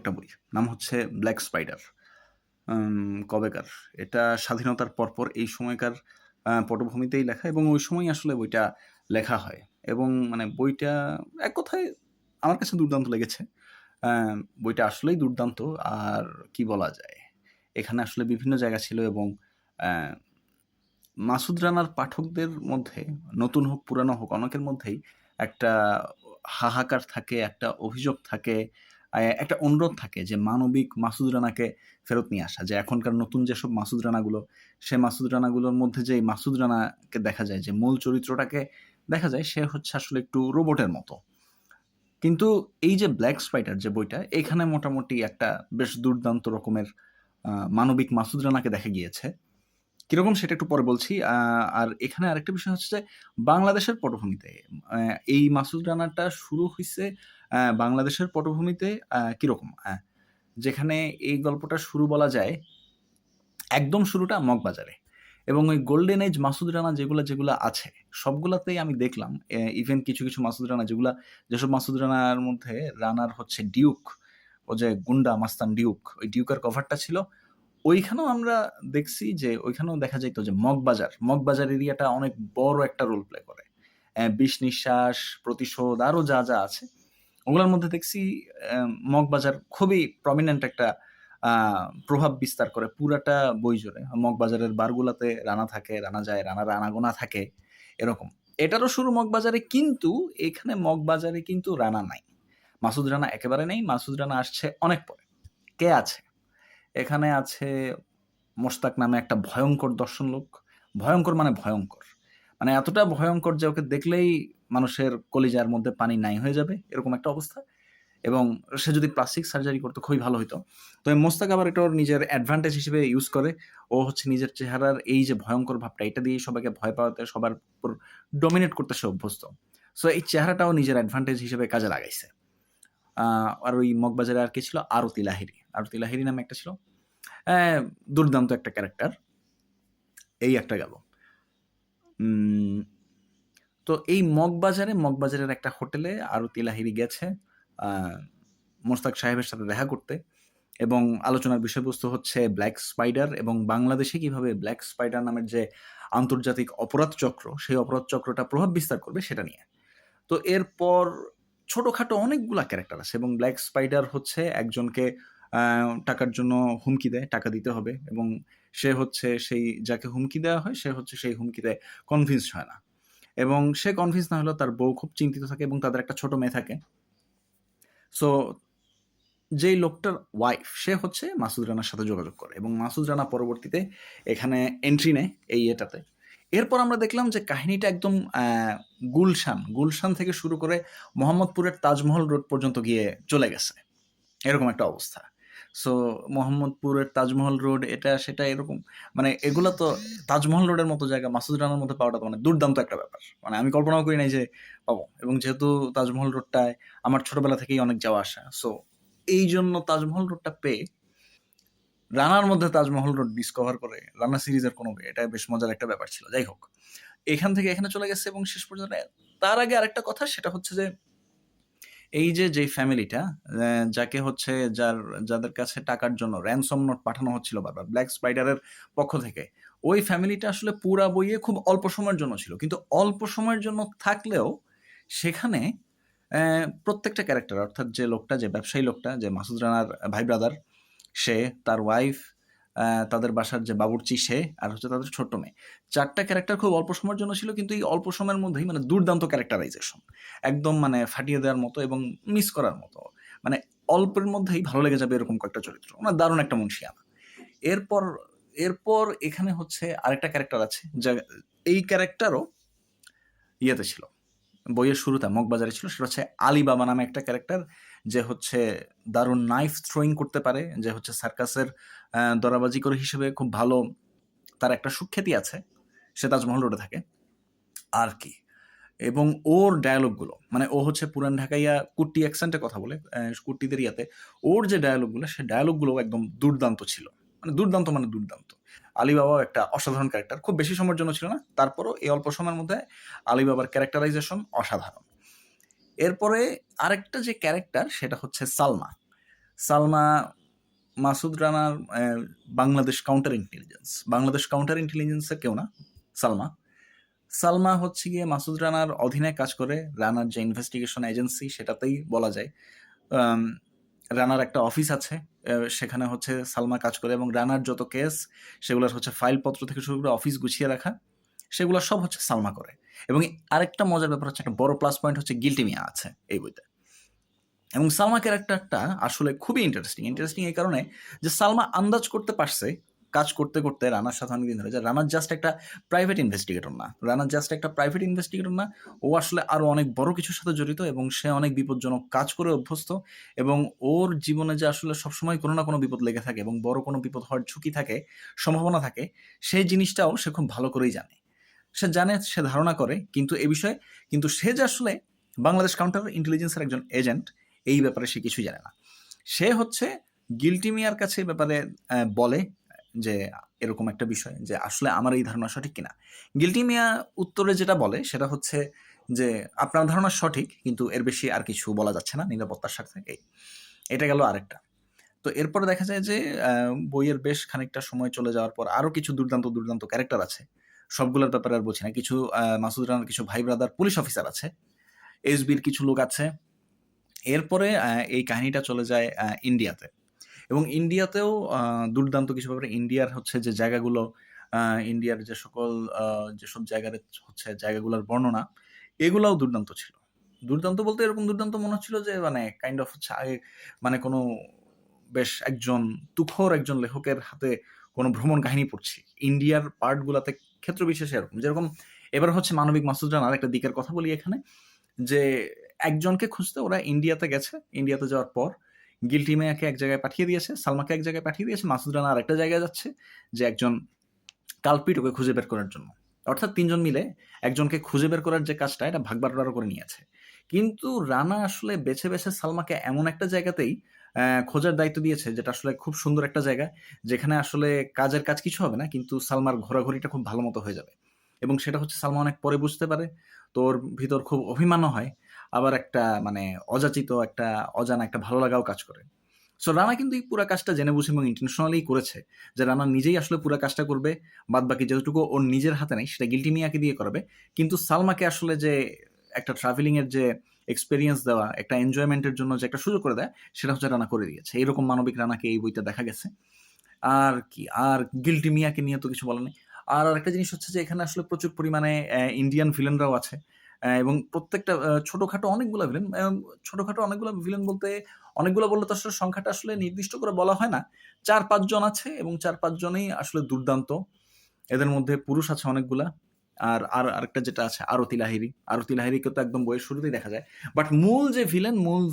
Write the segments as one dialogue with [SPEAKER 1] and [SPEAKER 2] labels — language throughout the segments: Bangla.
[SPEAKER 1] একটা বই। নাম হচ্ছে 'ব্ল্যাক স্পাইডার'। কবেকার? এটা স্বাধীনতার পরপর এই সময়কার পটভূমিতেই লেখা এবং ওই সময়ই আসলে বইটা লেখা হয় এবং মানে বইটা এক কথায় আমার কাছে দুর্দান্ত লেগেছে। অ্যা বইটা আসলেই দুর্দান্ত। আর কি বলা যায়? এখানে আসলে বিভিন্ন জায়গা ছিল এবং অ্যা মাসুদ রানার পাঠকদের মধ্যে নতুন হোক, পুরানো হোক অনেকের মধ্যেই একটা হাহাকার থাকে, একটা অভিযোগ থাকে, একটা অনুরোধ থাকে যে মানবিক মাসুদ রানাকে ফেরত নিয়ে আসা। যে এখনকার নতুন যেসব মাসুদ রানাগুলো, সে মাসুদ রানাগুলোর মধ্যে যেই মাসুদ রানাকে দেখা যায় যে মূল চরিত্রটাকে দেখা যায় সে হচ্ছে আসলে একটু রোবটের মতো। কিন্তু এই যে 'ব্ল্যাক স্পাইডার' যে বইটা, এখানে মোটামুটি একটা বেশ দুর্দান্ত রকমের মানবিক মাসুদ রানাকে দেখা গিয়েছে। কিরকম সেটা একটু পরে বলছি। আর এখানে আরেকটা বিষয় হচ্ছে যে বাংলাদেশের পটভূমিতে এই মাসুদ রানাটা শুরু হইছে বাংলাদেশের পটভূমিতে কিরকম? যেখানে এই গল্পটার শুরু বলা যায় একদম শুরুটা মগবাজারে এবং ওই গোল্ডেন এজ মাসুদ রানা যেগুলা আছে সবগুলাতেই আমি দেখলাম ইভেন কিছু মাসুদ রানা যেসব মাসুদ রানার মধ্যে রানার হচ্ছে ডিউক, ও যে গুন্ডা মাস্তান ডিউক, ওই ডিউকের কভারটা ছিল ওইখানেও আমরা দেখছি যে ওইখানেও দেখা যাইত যে মগবাজার এরিয়াটা অনেক বড় একটা রোল প্লে করে। বিষ নিঃশ্বাস, প্রতিশোধ আরো যা আছে ওগুলোর মধ্যে দেখছি মগবাজার খুবই প্রমিনেন্ট একটা প্রভাব বিস্তার করে পুরাটা বই জুড়ে। মগবাজারের বারগুলাতে রানা থাকে, রানা যায়, রানার আনাগোনা থাকে এরকম। এটারও শুরু মগবাজারে কিন্তু এখানে মগবাজারে কিন্তু রানা নাই। মাসুদ রানা একেবারে নেই। মাসুদ রানা আসছে অনেক পরে। কে আছে? এখানে আছে মোশতাক নামে একটা ভয়ঙ্কর দর্শন লোক। ভয়ঙ্কর মানে ভয়ঙ্কর। মানে এতটা ভয়ঙ্কর যে ওকে দেখলেই মানুষের কলিজার মধ্যে পানি নাই হয়ে যাবে, এরকম একটা অবস্থা। এবং সে যদি প্লাস্টিক সার্জারি করতো খুবই ভালো হইতো। তো এই মোশতাক আবার এটা ওর নিজের অ্যাডভান্টেজ হিসেবে ইউজ করে। ও হচ্ছে নিজের চেহারার এই যে ভয়ঙ্কর ভাবটা, এটা দিয়েই সবাইকে ভয় পাওয়াতে, সবার উপর ডমিনেট করতে সে অভ্যস্ত। সো এই চেহারাটাও নিজের অ্যাডভান্টেজ হিসেবে কাজে লাগাইছে। আর ওই মগবাজারে আর কে ছিল? আরতি লাহিড়ী। আরতি লাহিড়ী নামে একটা ছিল। হ্যাঁ, দুর্দান্ত একটা ক্যারেক্টার। এই একটা গেল। তো এই মগবাজারের একটা হোটেলে আরতি লাহিড়ী গেছে মোশতাক সাহেবের সাথে দেখা করতে এবং আলোচনার বিষয়বস্তু হচ্ছে ব্ল্যাক স্পাইডার এবং বাংলাদেশে কিভাবে ব্ল্যাক স্পাইডার নামের যে আন্তর্জাতিক অপরাধ চক্র, সেই অপরাধ চক্রটা প্রভাব বিস্তার করবে সেটা নিয়ে। তো এরপর ছোটখাটো অনেকগুলা ক্যারেক্টার আছে এবং ব্ল্যাক স্পাইডার হচ্ছে একজনকে টাকার জন্য হুমকি দেয়, টাকা দিতে হবে এবং সে হচ্ছে সেই যাকে হুমকি দেওয়া হয় সে হচ্ছে সেই হুমকিতে কনভিন্সড হয় না এবং সে কনভিন্স না হলেও তার বউ খুব চিন্তিত থাকে এবং তাদের একটা ছোট মেয়ে থাকে। সো যেই লোকটার ওয়াইফ সে হচ্ছে মাসুদ রানার সাথে যোগাযোগ করে এবং মাসুদ রানা পরবর্তীতে এখানে এন্ট্রি নেয় এই এটাতে। এরপর আমরা দেখলাম যে কাহিনীটা একদম গুলশান থেকে শুরু করে মোহাম্মদপুরের তাজমহল রোড পর্যন্ত গিয়ে চলে গেছে, এরকম একটা অবস্থা। সো মোহাম্মদপুরের তাজমহল রোড এটা সেটা এরকম মানে এগুলো তো তাজমহল রোডের মতো জায়গা মাসুদ রানার মধ্যে পাওয়াটা তো মানে দুর্দান্ত একটা ব্যাপার। মানে আমি কল্পনাও করি নাই যে পাবো এবং যেহেতু তাজমহল রোডটায় আমার ছোটবেলা থেকেই অনেক যাওয়া আসা, সো এই জন্য তাজমহল রোডটা পেয়ে রানার মধ্যে তাজমহল রোড ডিসকভার করে রানা সিরিজের কোনো এটা বেশ মজার একটা ব্যাপার ছিল। যাই হোক, এখান থেকে এখানে চলে গেছে এবং শেষ পর্যন্ত তার আগে আরেকটা কথা সেটা হচ্ছে যে এই যেই ফ্যামিলিটা যাকে হচ্ছে যাদের কাছে টাকার জন্য ransom নোট পাঠানো হচ্ছিল বারবার ব্ল্যাক স্পাইডারের পক্ষ থেকে, ওই ফ্যামিলিটা আসলে পুরা বইয়ে খুব অল্প সময়ের জন্য ছিল। কিন্তু অল্প সময়ের জন্য থাকলেও সেখানে প্রত্যেকটা ক্যারেক্টার অর্থাৎ যে লোকটা, যে ব্যবসায়ী লোকটা, যে মাসুদ রানার ভাই ব্রাদার, সে, তার ওয়াইফ, তাদের বাসার যে বাবুর্চি সে, আর হচ্ছে তাদের ছোট্ট মেয়ে। ৪ টা ক্যারেক্টার খুব অল্প সময়ের জন্য ছিল কিন্তু এই অল্প সময়ের মধ্যেই মানে দুর্দান্ত ক্যারেক্টারাইজেশন। একদম মানে ফাটিয়ে দেওয়ার মতো এবং মিস করার মতো। মানে অল্পের মধ্যেই ভালো লেগে যাবে এরকম কয়েকটা চরিত্র। উনার দারুণ একটা মুনশিয়ানা। এরপর এরপর এখানে হচ্ছে আরেকটা ক্যারেক্টার আছে যা এই ক্যারেক্টারও ইয়েতে ছিল। বইয়ের শুরুতে মগবাজারে ছিল সেটা হচ্ছে আলিবাবা নামে একটা ক্যারেক্টার যে হচ্ছে দারুণ নাইফ থ্রোয়িং করতে পারে, যে হচ্ছে সার্কাসের দরাবাজি করে হিসেবে খুব ভালো, তার একটা সুখ্যাতি আছে, সে তাজমহল রোডে থাকে আর কি। এবং ওর ডায়ালগগুলো মানে ও হচ্ছে পুরান ঢাকাইয়া কুট্টি অ্যাকসেন্টে কথা বলে কুট্টিদের ইয়াতে, ওর যে ডায়ালগগুলো সে ডায়ালগগুলো একদম দুর্দান্ত ছিল, মানে দুর্দান্ত। আলিবাবাও একটা অসাধারণ ক্যারেক্টার, খুব বেশি সময়ের জন্য ছিল না, তারপরও এই অল্প সময়ের মধ্যে আলিবাবার ক্যারেক্টারাইজেশন অসাধারণ। এরপরে আরেকটা যে ক্যারেক্টার সেটা হচ্ছে সালমা। সালমা মাসুদ রানার Bangladesh counter intelligence. Bangladesh counter ইন্টেলিজেন্সের কেউ না, সালমা। সালমা হচ্ছে গিয়ে মাসুদ রানার অধীনে কাজ করে। রানার যে ইনভেস্টিগেশন এজেন্সি সেটাতেই বলা যায়। আম রানার একটা অফিস আছে। সেখানে হচ্ছে সালমা কাজ করে এবং রানার যত কেস সেগুলোর হচ্ছে ফাইলপত্র থেকে শুরু করে অফিস গুছিয়ে রাখা, সেগুলো সব হচ্ছে সালমা করে। এবং আরেকটা মজার ব্যাপার হচ্ছে, একটা বড় প্লাস পয়েন্ট হচ্ছে গিল্টি মিয়া আছে এই বইতে। এবং সালমা ক্যারেক্টারটা আসলে খুবই ইন্টারেস্টিং এই কারণে যে সালমা আন্দাজ করতে পারছে কাজ করতে করতে রানার সাথে অনেকদিন ধরে যে রানার জাস্ট একটা প্রাইভেট ইনভেস্টিগেটর না, ও আসলে আরো অনেক বড় কিছুর সাথে জড়িত এবং সে অনেক বিপজ্জনক কাজ করে অভ্যস্ত। এবং ওর জীবনে যে আসলে সবসময় কোনো না কোনো বিপদ লেগে থাকে এবং বড় কোনো বিপদ হওয়ার ঝুঁকি থাকে, সম্ভাবনা থাকে, সেই জিনিসটাও সে খুব ভালো করেই জানে। সে ধারণা করে, কিন্তু এ বিষয়ে কিন্তু সে যে আসলে বাংলাদেশ কাউন্টার ইন্টেলিজেন্সের একজন এজেন্ট, এই ব্যাপারে সে কিছুই জানে না। সে হচ্ছে গিল্টি মিয়ার কাছে এই ব্যাপারে বলে যে এরকম একটা বিষয় যে আসলে আমার এই ধারণা সঠিক কিনা। গিল্টি মিয়া উত্তরে যেটা বলে সেটা হচ্ছে যে আপনার ধারণা সঠিক, কিন্তু এর বেশি আর কিছু বলা যাচ্ছে না নিরাপত্তার স্বার্থে। এটা গেল আরেকটা। তো এরপরে দেখা যায় যে বইয়ের বেশ খানিকটা সময় চলে যাওয়ার পর আরো কিছু দুর্দান্ত দুর্দান্ত ক্যারেক্টার আছে। সবগুলোর ব্যাপারে আর বলছি না। কিছু মাসুদ রানার কিছু ভাই ব্রাদার পুলিশ অফিসার আছে, এসবির কিছু লোক আছে। এরপরে এই কাহিনীটা চলে যায় ইন্ডিয়াতে। এবং ইন্ডিয়াতেও দুর্দান্ত কিছু ব্যাপারে। ইন্ডিয়ার হচ্ছে যে জায়গাগুলো, ইন্ডিয়ার যে সকল যেসব জায়গার হচ্ছে জায়গাগুলোর বর্ণনা, এগুলাও দুর্দান্ত ছিল। দুর্দান্ত বলতে এরকম দুর্দান্ত মনে হচ্ছিল যে মানে কাইন্ড অফ হচ্ছে আগে মানে কোনো বেশ একজন তুখোর একজন লেখকের হাতে কোনো ভ্রমণ কাহিনী পড়ছি। ইন্ডিয়ার পার্টগুলাতে ক্ষেত্র বিশেষে এরকম। যেরকম এবার হচ্ছে মানবিক মাসুদ রানার একটা দিকের কথা বলি এখানে, যে একজনকে খুঁজতে ওরা ইন্ডিয়াতে গেছে। ইন্ডিয়াতে যাওয়ার পর গিল্টি মিয়াকে এক জায়গায় পাঠিয়ে দিয়েছে, সালমাকে এক জায়গায় পাঠিয়ে দিয়েছে, মাসুদ রানা আরেকটা জায়গায় যাচ্ছে যে একজন কালপিট ওকে খুঁজে বের করার জন্য। অর্থাৎ ৩ জন মিলে একজনকে খুঁজে বের করার যে কাজটা, এটা ভাগ বাটোয়ারা করে নিয়েছে। কিন্তু রানা আসলে বেছে সালমাকে এমন একটা জায়গাতেই খোঁজার দায়িত্ব দিয়েছে, যেটা আসলে খুব সুন্দর একটা জায়গা, যেখানে আসলে কাজের কাজ কিছু হবে না, কিন্তু সালমার ঘোরাঘুরিটা খুব ভালো মতো হয়ে যাবে। এবং সেটা হচ্ছে সালমা অনেক পরে বুঝতে পারে। তো ওর ভিতর খুব অভিমানও হয়। আবার একটা মানে অযাচিত একটা অজানা একটা ভালো লাগাও কাজ করে। সো রানা কিন্তু এই পুরা কাজটা জেনে বুঝে এবং ইন্টেনশনালি করেছে যে রানা নিজেই আসলে পুরা কাজটা করবে। বাদবাকি যতটুকু ওর নিজের হাতে নেই সেটা গিল্টি মিয়াকে দিয়ে করাবে। কিন্তু সালমাকে আসলে যে একটা ট্রাভেলিং এর যে এক্সপেরিয়েন্স দেওয়া, একটা এনজয়মেন্টের জন্য যে একটা সুযোগ করে দেয়, সেটা হচ্ছে রানা করে দিয়েছে। এরকম মানবিক রানাকে এই বইতে দেখা গেছে। আর কি, আর গিল্টি মিয়াকে নিয়ে তো কিছু বলার নেই। আর আরেকটা জিনিস হচ্ছে যে এখানে আসলে প্রচুর পরিমাণে ইন্ডিয়ান ভিলেনরাও আছে। এবং প্রত্যেকটা ছোটখাটো অনেকগুলা ভিলেন, ছোটখাটো অনেকগুলা ভিলেন বলতে অনেকগুলা বললে তো আসলে সংখ্যাটা আসলে নির্দিষ্ট করে বলা হয় না। ৪-৫ জন আছে এবং ৪-৫ জনেই আসলে দুর্দান্ত। এদের মধ্যে পুরুষ আছে অনেকগুলা। আর আরেকটা যেটা আছে আরতি লাহিড়ী। আরতি লাহিড়ীকে তো একদম বইয়ের শুরুতেই দেখা যায়। বাট মূল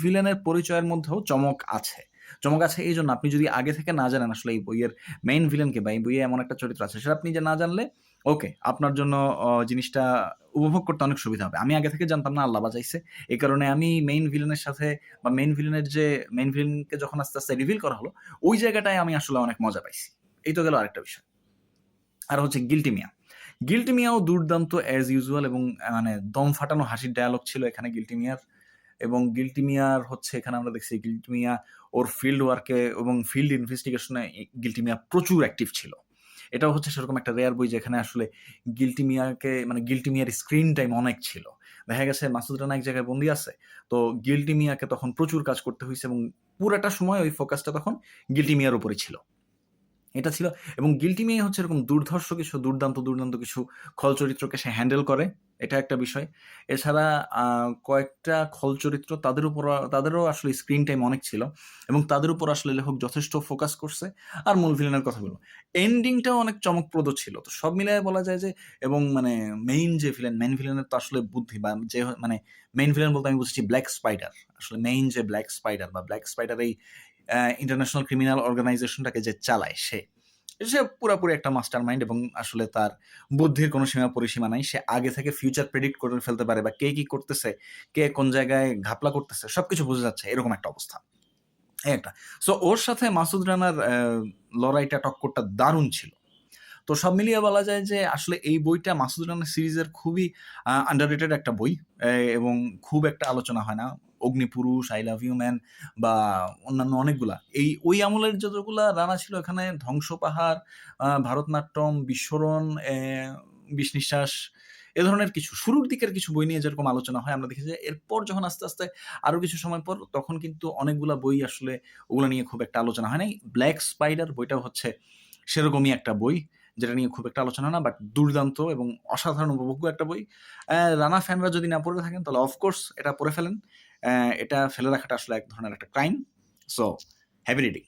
[SPEAKER 1] ভিলেনের পরিচয়ের মধ্যেও চমক আছে। চমক আছে এইজন্য, আপনি যদি আগে থেকে না জানেন আসলে এই বইয়ের মেইন ভিলেনকে বা এই বইয়ে এমন একটা চরিত্র আছে, সেটা আপনি যে না জানলে ওকে, আপনার জন্য জিনিসটা উপভোগ করতে অনেক সুবিধা হবে। আমি আগে থেকে জানতাম না, আল্লাহ বাঁচাইছে। এই কারণে আমি মেইন ভিলেনের সাথে বা মেইন ভিলেনকে যখন আস্তে, আস্তে রিভিল করা হলো, ওই জায়গাটায় আমি আসলে অনেক মজা পাইছি। এই তো গেল আরেকটা বিষয়। আর হচ্ছে গিল্টি মিয়া। গিল্টি মিয়াও দুর্দান্ত অ্যাজ ইউজুয়াল এবং মানে দম ফাটানো হাসির ডায়ালগ ছিল এখানে গিল্টি মিয়ার। এবং গিল্টি মিয়ার হচ্ছে এখানে আমরা দেখছি গিল্টি মিয়া ওর ফিল্ড ওয়ার্কে এবং ফিল্ড ইনভেস্টিগেশনে গিল্টি মিয়া প্রচুর অ্যাক্টিভ ছিল। এটাও হচ্ছে সেরকম একটা রেয়ার বই যেখানে আসলে গিল্টি মিয়ার স্ক্রিন টাইম অনেক ছিল। দেখা গেছে মাসুদ রানা এক জায়গায় বন্দি আছে, তো গিল্টি মিয়াকে তখন প্রচুর কাজ করতে হয়েছে এবং পুরাটা সময় ওই ফোকাসটা তখন গিল্টি মিয়ার উপরে ছিল। এটা ছিল। এবং গিল্টি মিয়া হচ্ছে এরকম দুর্দান্ত কিছু খল চরিত্রকে সে হ্যান্ডেল করে। এটা একটা বিষয়। এছাড়া কয়েকটা খল চরিত্র তাদেরও আসলে স্ক্রিন টাইম অনেক ছিল এবং তাদের উপর আসলে লেখক যথেষ্ট ফোকাস করছে। আর মূল ভিলেনের কথা বলবো, এন্ডিংটাও অনেক চমকপ্রদ ছিল। তো সব মিলায় বলা যায় যে, এবং মানে মেইন ভিলেনের তো আসলে বুদ্ধি বা যে মানে মেইন ভিলেন বলতে আমি বুঝছি ব্ল্যাক স্পাইডার। আসলে মেইন যে ব্ল্যাক স্পাইডার এই ইন্টারন্যাশনাল ক্রিমিনাল অর্গানাইজেশনটাকে যে চালায় সে পুরাপুরি একটা মাস্টার মাইন্ড এবং আসলে তার বুদ্ধির কোনো সীমা পরিসীমা নাই। সে আগে থেকে ফিউচার প্রেডিক্ট করে ফেলতে পারে বা কে কি করতেছে, কে কোন জায়গায় ঘাপলা করতেছে, সবকিছু বোঝা যাচ্ছে, এরকম একটা অবস্থা। এই একটা। সো ওর সাথে মাসুদ রানার লড়াইটা, টক্করটা দারুণ ছিল। তো তো সব মিলিয়ে বলা যায় যে আসলে এই বইটা মাসুদ রানার সিরিজের খুবই আন্ডাররেটেড একটা বই এবং খুব একটা আলোচনা হয় না। 'অগ্নিপুরুষ', 'আই লাভ ইউ ম্যান' বা অন্যান্য অনেকগুলা। ওই আমলের যতগুলা রানা ছিল এখানে 'ধ্বংস পাহাড়', 'ভারতনাট্যম', 'বিস্ফোরণ', 'বিষ নিঃশ্বাস' এ ধরনের কিছু শুরুর দিকের কিছু বই নিয়ে যেরকম আলোচনা হয় আমরা দেখেছি যে এরপর যখন আস্তে, আস্তে আরো কিছু সময় পর তখন কিন্তু অনেকগুলা বই আসলে ওগুলা নিয়ে খুব একটা আলোচনা হয় নাই। 'ব্ল্যাক স্পাইডার' বইটাও হচ্ছে সেরকমই একটা বই, যেটা নিয়ে খুব একটা আলোচনা হয় না, বাট দুর্দান্ত এবং অসাধারণ উপভোগ্য একটা বই। রানা ফ্যানরা যদি না পড়ে থাকেন তাহলে অফকোর্স এটা পড়ে ফেলেন। এটা ফেলে রাখাটা আসলে এক ধরনের একটা ক্রাইম। So happy reading.